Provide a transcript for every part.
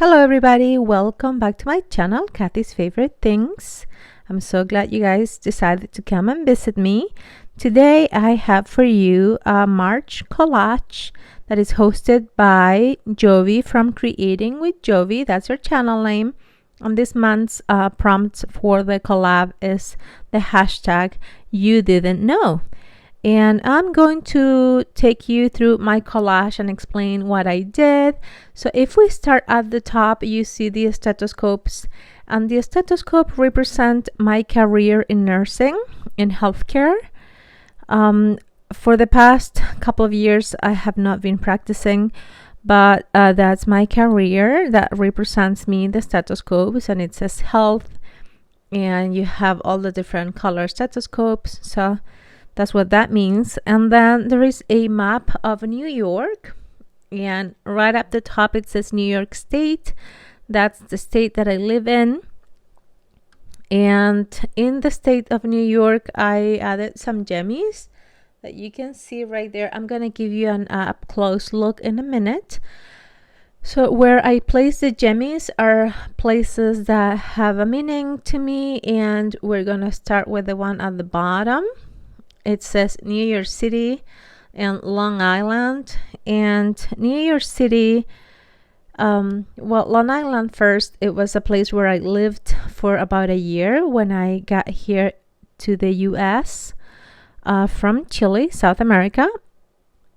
Hello everybody, welcome back to my channel, Kathy's Favorite Things. I'm so glad you guys decided to come and visit me. Today I have for you a March collage that is hosted by Jovi from Creating with Jovi. That's her channel name. And this month's prompt for the collab is the hashtag you didn't know. And I'm going to take you through my collage and explain what I did. So if we start at the top, you see the stethoscopes, and the stethoscope represent my career in nursing, in healthcare. For the past couple of years, I have not been practicing, but that's my career that represents me, the stethoscopes, and it says health, and you have all the different color stethoscopes. So that's what that means. And then there is a map of New York, and right up the top it says New York State. That's the state that I live in. And in the state of New York, I added some jemmies that you can see right there. I'm gonna give you an up close look in a minute. So where I place the jemmies are places that have a meaning to me, and we're gonna start with the one at the bottom. It says New York City and Long Island. And New York City, well, Long Island first, it was a place where I lived for about a year when I got here to the US from Chile, South America.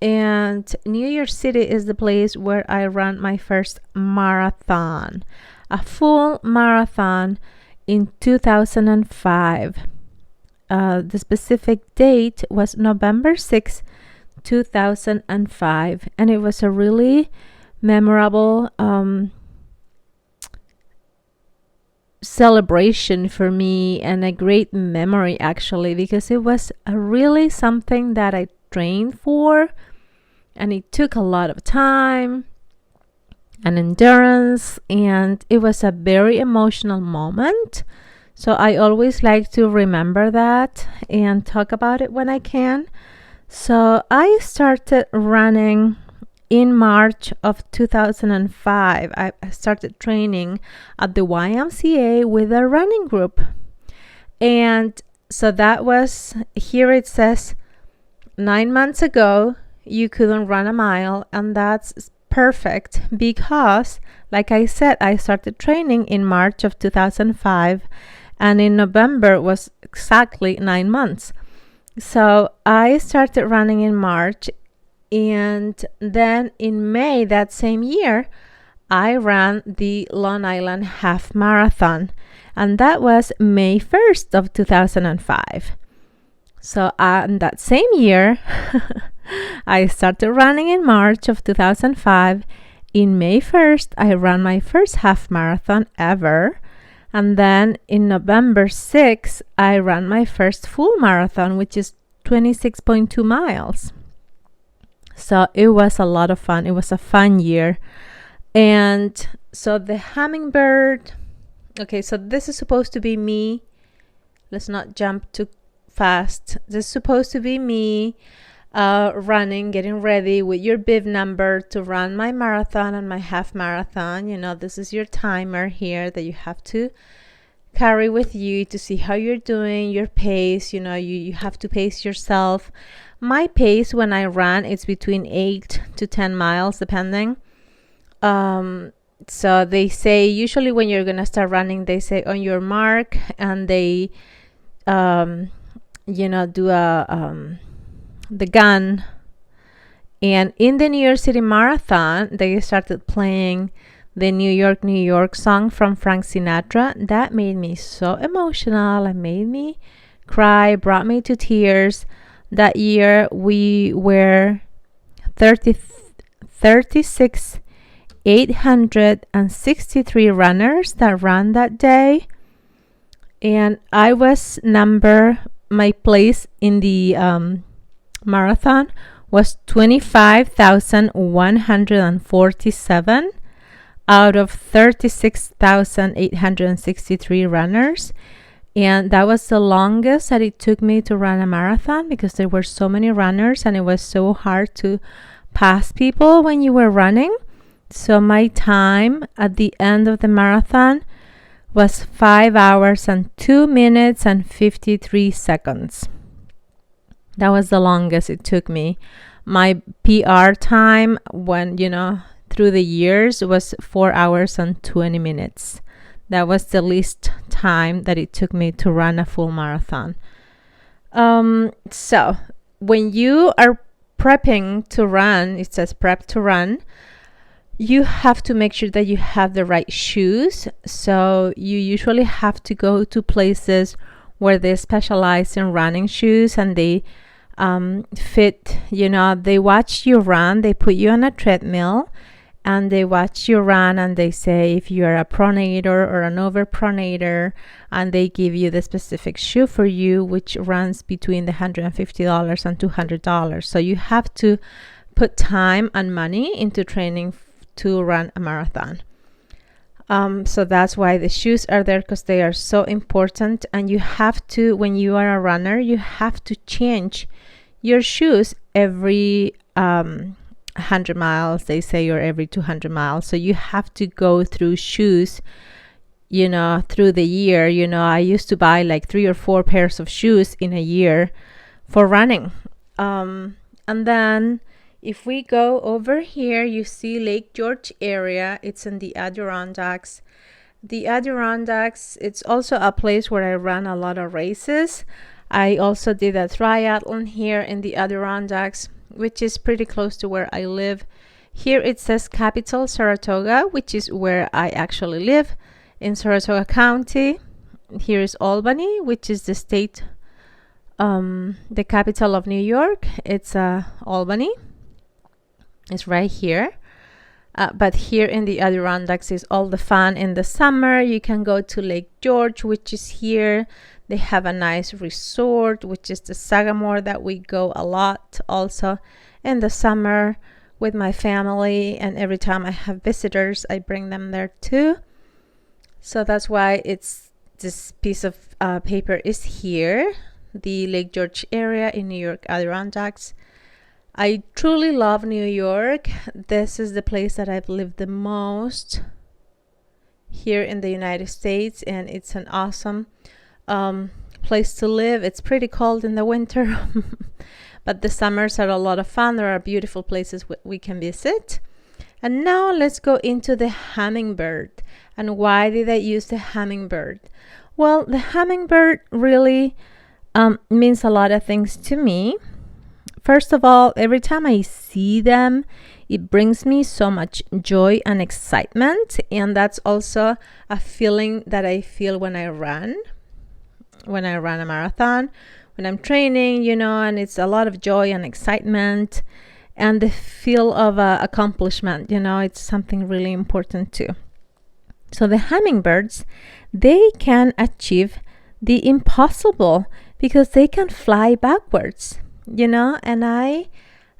And New York City is the place where I ran my first marathon, a full marathon in 2005. The specific date was November 6, 2005, and it was a really memorable celebration for me, and a great memory actually, because it was really something that I trained for, and it took a lot of time and endurance, and it was a very emotional moment. So I always like to remember that and talk about it when I can. So I started running in March of 2005. I started training at the YMCA with a running group. And so that was, here it says 9 months ago, you couldn't run a mile. And that's perfect because, like I said, I started training in March of 2005. And in November was exactly 9 months. So I started running in March, and then in May that same year, I ran the Long Island Half Marathon, and that was May 1st of 2005. So in that same year, I started running in March of 2005. In May 1st, I ran my first half marathon ever. And then in November 6th, I ran my first full marathon, which is 26.2 miles. So it was a lot of fun. It was a fun year. And so the hummingbird, okay, so this is supposed to be me. Let's not jump too fast. This is supposed to be me running, getting ready with your bib number to run my marathon and my half marathon. You know, this is your timer here that you have to carry with you to see how you're doing, your pace. You know, you have to pace yourself. My pace when I run is between 8 to 10 miles depending. So they say usually when you're gonna start running, they say on your mark, and they you know, do the gun. And in the New York City Marathon, they started playing the New York song from Frank Sinatra. That made me so emotional. It made me cry, brought me to tears. That year we were 863 runners that ran that day, and I was my place in the marathon was 25,147 out of 36,863 runners. And that was the longest that it took me to run a marathon, because there were so many runners and it was so hard to pass people when you were running. So my time at the end of the marathon was 5 hours and 2 minutes and 53 seconds. That was the longest it took me. My PR time when, through the years was 4 hours and 20 minutes. That was the least time that it took me to run a full marathon. So when you are prepping to run, it says prep to run, you have to make sure that you have the right shoes. So you usually have to go to places where they specialize in running shoes, and they fit, they watch you run, they put you on a treadmill and they watch you run, and they say if you're a pronator or an overpronator, and they give you the specific shoe for you, which runs between the $150 and $200. So you have to put time and money into training to run a marathon. So that's why the shoes are there, because they are so important. And you have to, when you are a runner, you have to change your shoes every 100 miles, they say, or every 200 miles. So you have to go through shoes, through the year. I used to buy like 3 or 4 pairs of shoes in a year for running. And then if we go over here, you see Lake George area. It's in the Adirondacks. The Adirondacks, it's also a place where I ran a lot of races. I also did a triathlon here in the Adirondacks, which is pretty close to where I live. Here it says capital Saratoga, which is where I actually live, in Saratoga County. Here is Albany, which is the state, the capital of New York. It's Albany. It's right here. But here in the Adirondacks is all the fun in the summer. You can go to Lake George, which is here. They have a nice resort, which is the Sagamore, that we go a lot also in the summer with my family. And every time I have visitors, I bring them there too. So that's why this piece of paper is here, the Lake George area in New York Adirondacks. I truly love New York. This is the place that I've lived the most here in the United States, and it's an awesome place to live. It's pretty cold in the winter, but the summers are a lot of fun. There are beautiful places we can visit. And now let's go into the hummingbird. And why did I use the hummingbird? Well, the hummingbird really means a lot of things to me. First of all, every time I see them, it brings me so much joy and excitement. And that's also a feeling that I feel when I run a marathon, when I'm training, and it's a lot of joy and excitement and the feel of accomplishment. It's something really important too. So the hummingbirds, they can achieve the impossible because they can fly backwards. And I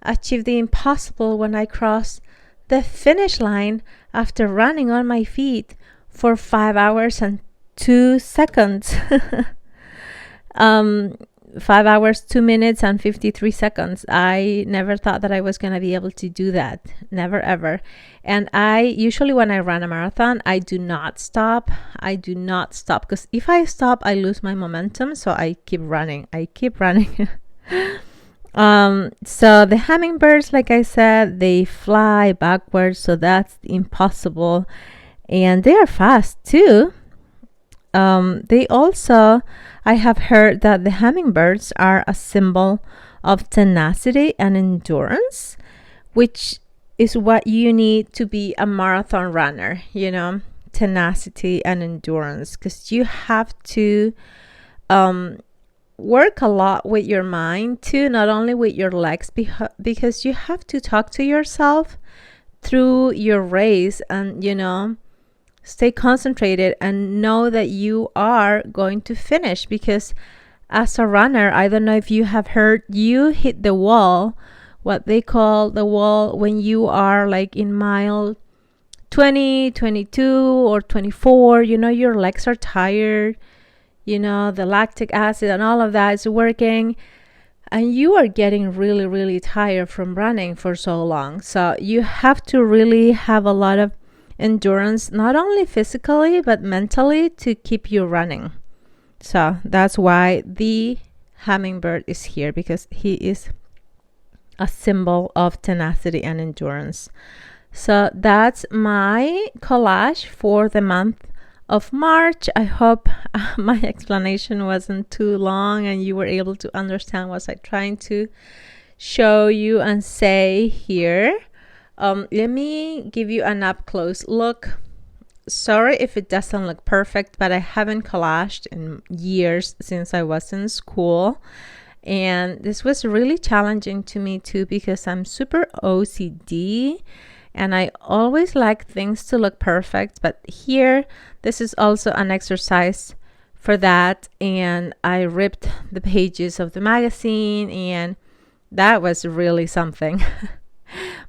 achieved the impossible when I crossed the finish line after running on my feet for 5 hours and 2 seconds. 5 hours, 2 minutes and 53 seconds. I never thought that I was going to be able to do that. Never, ever. And I usually, when I run a marathon, I do not stop. Because if I stop, I lose my momentum. So I keep running. So the hummingbirds, like I said, they fly backwards, so that's impossible. And they are fast too. They also, I have heard that the hummingbirds are a symbol of tenacity and endurance, which is what you need to be a marathon runner, tenacity and endurance, because you have to work a lot with your mind too, not only with your legs, because you have to talk to yourself through your race and stay concentrated and know that you are going to finish. Because as a runner, I don't know if you have heard, you hit the wall, what they call the wall, when you are like in mile 20, 22 or 24, your legs are tired. The lactic acid and all of that is working. and you are getting really, really tired from running for so long. So you have to really have a lot of endurance, not only physically, but mentally, to keep you running. So that's why the hummingbird is here, because he is a symbol of tenacity and endurance. So that's my collage for the month of March. I hope my explanation wasn't too long and you were able to understand what I'm trying to show you and say here. Let me give you an up close look. Sorry if it doesn't look perfect, but I haven't collaged in years, since I was in school. And this was really challenging to me too, because I'm super OCD and I always like things to look perfect. But here, this is also an exercise for that. And I ripped the pages of the magazine, and that was really something.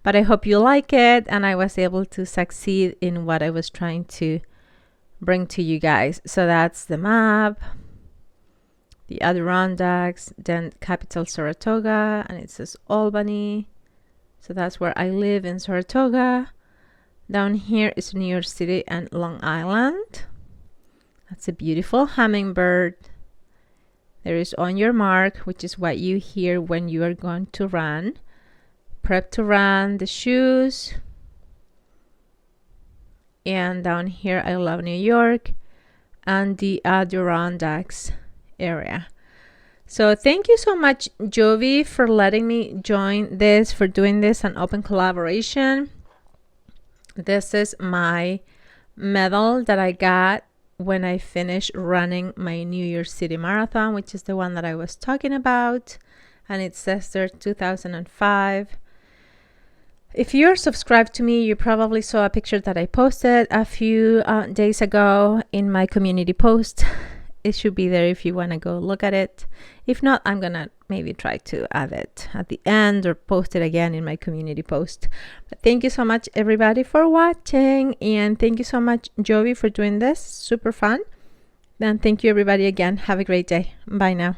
But I hope you like it, and I was able to succeed in what I was trying to bring to you guys. So that's the map, the Adirondacks, then capital Saratoga, and it says Albany. So that's where I live, in Saratoga. Down here is New York City and Long Island. That's a beautiful hummingbird. There is on your mark, which is what you hear when you are going to run. Prep to run, the shoes. And down here, I love New York and the Adirondacks area. So thank you so much, Jovi, for letting me join this, for doing this, an open collaboration. This is my medal that I got when I finished running my New York City Marathon, which is the one that I was talking about. And it says there 2005. If you're subscribed to me, you probably saw a picture that I posted a few days ago in my community post. It should be there if you want to go look at it. If not, I'm going to maybe try to add it at the end or post it again in my community post. But thank you so much, everybody, for watching. And thank you so much, Jovi, for doing this. Super fun. And thank you, everybody, again. Have a great day. Bye now.